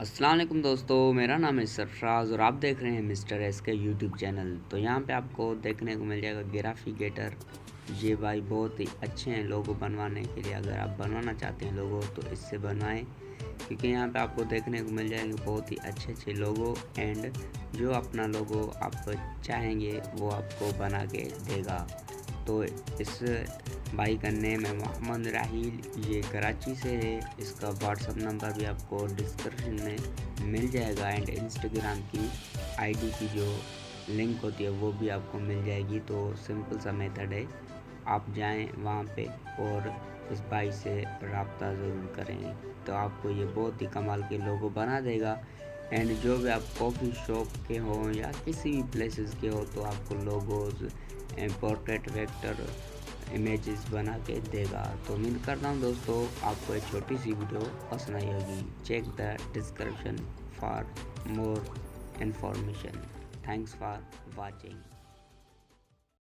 अस्सलाम वालेकुम दोस्तों, मेरा नाम है सरफराज और आप देख रहे हैं मिस्टर एस के यूट्यूब चैनल। तो यहाँ पे आपको देखने को मिल जाएगा ग्राफिकेटर। ये भाई बहुत ही अच्छे हैं लोगो बनवाने के लिए। अगर आप बनवाना चाहते हैं लोगो तो इससे बनवाएं, क्योंकि यहाँ पे आपको देखने को मिल जाएंगे बहुत ही अच्छे अच्छे लोगो। एंड जो अपना लोगो आप चाहेंगे वो आपको बना के देगा। तो इस भाई का नेम है मोहम्मद राहील, ये कराची से है। इसका व्हाट्सअप नंबर भी आपको डिस्क्रिप्शन में मिल जाएगा एंड इंस्टाग्राम की आईडी की जो लिंक होती है वो भी आपको मिल जाएगी। तो सिंपल सा मेथड है, आप जाएं वहाँ पे और इस भाई से रब्ता ज़रूर करें, तो आपको ये बहुत ही कमाल के लोगो बना देगा। एंड जो भी आप कॉफ़ी शॉप के हो या किसी भी प्लेसेस के हो तो आपको logos and portrait vector images बना के देगा। तो उम्मीद करता हूँ दोस्तों आपको एक छोटी सी वीडियो पसंद आई होगी। Check the description for more information. Thanks for watching.